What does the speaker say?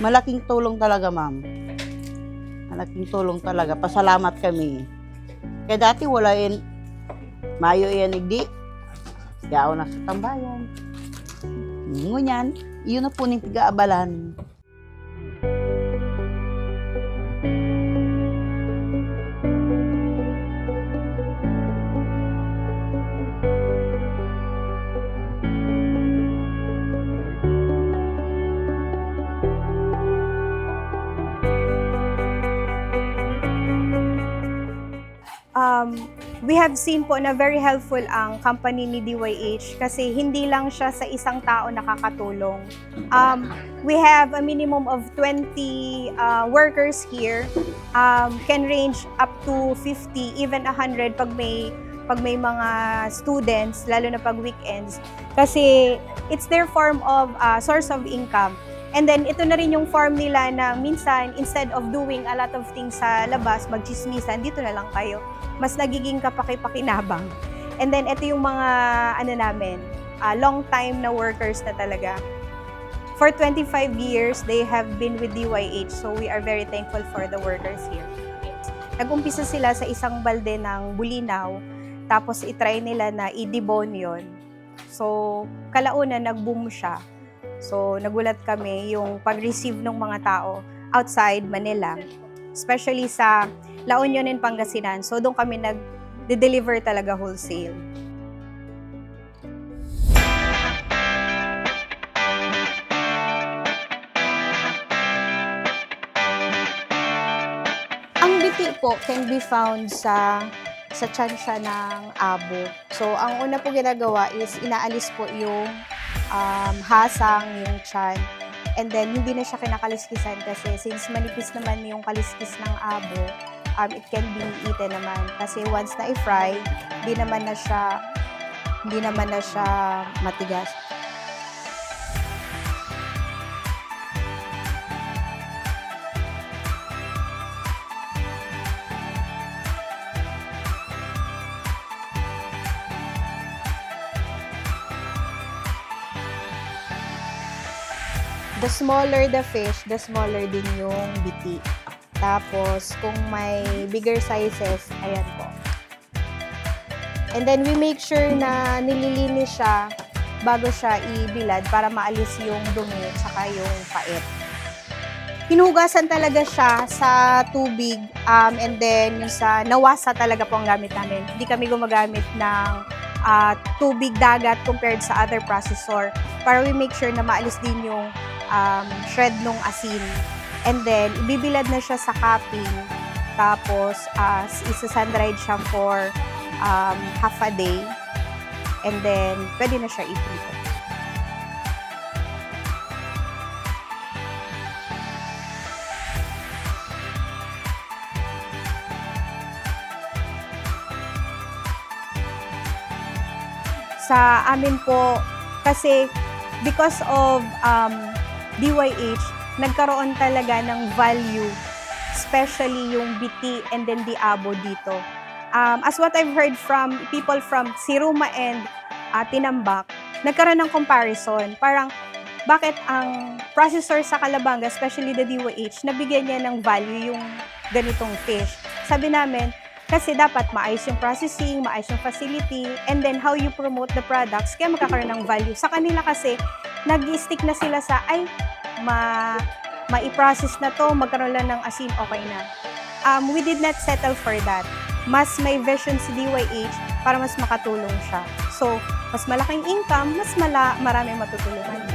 Malaking tulong talaga, ma'am. Malaking tulong talaga. Pasalamat kami. Kaya dati wala yan, mayo yan igdi. Yaw na sa tambayan. Ngunyan, yun na po ning tiga-abalan. We have seen po na very helpful ang company ni DYH kasi hindi lang siya sa isang tao nakakatulong. We have a minimum of 20 workers here, can range up to 50, even 100 pag may mga students, lalo na pag weekends. Kasi it's their form of source of income. And then, ito na rin yung form nila na minsan, instead of doing a lot of things sa labas, magchismisan, dito na lang kayo. Mas nagiging kapaki-pakinabang. And then, ito yung mga, long time na workers na talaga. For 25 years, they have been with DYH, so we are very thankful for the workers here. Nag-umpisa sila sa isang balde ng bulinaw, tapos itry nila na i-debone yun. So, kalaunan, nag-boom siya. So, nagulat kami yung pag-receive ng mga tao outside Manila, especially sa La Union and Pangasinan. So, doon kami nag-deliver talaga wholesale. Ang biti po can be found sa tiyan ng abo. So, ang una po ginagawa is inaalis po yung hasang, yung tiyan. And then, hindi na siya kinakaliskisan kasi since manipis naman yung kaliskis ng abo, it can be eaten naman. Kasi once na i-fry, hindi naman na siya matigas. The smaller the fish, the smaller din yung biti. Tapos, kung may bigger sizes, ayan po. And then, we make sure na nililinis siya bago siya ibilad para maalis yung dumi at saka yung pait. Hinugasan talaga siya sa tubig and then yung sa nawasa talaga po ang gamit namin. Hindi kami gumagamit ng tubig dagat compared sa other processor para we make sure na maalis din yung shred nung asin. And then, ibibilad na siya sa cupping. Tapos, isa-sun-dried siya for half a day. And then, pwede na siya iprito. Sa amin po, kasi because of DYH, nagkaroon talaga ng value, especially yung biti and then the abo dito. As what I've heard from people from Siruma and Tinambak, nagkaroon ng comparison. Parang, bakit ang processor sa Calabanga, especially the DYH, nabigyan niya ng value yung ganitong fish? Sabi namin, kasi dapat maayos yung processing, maayos yung facility, and then how you promote the products, kaya magkakaroon ng value. Sa kanila kasi, nag-stick na sila sa, ma-i-process na to, magkaroon lang ng asin, okay na. We did not settle for that. Mas may vision si DYH para mas makatulong siya. So, mas malaking income, mas maraming matutulungan.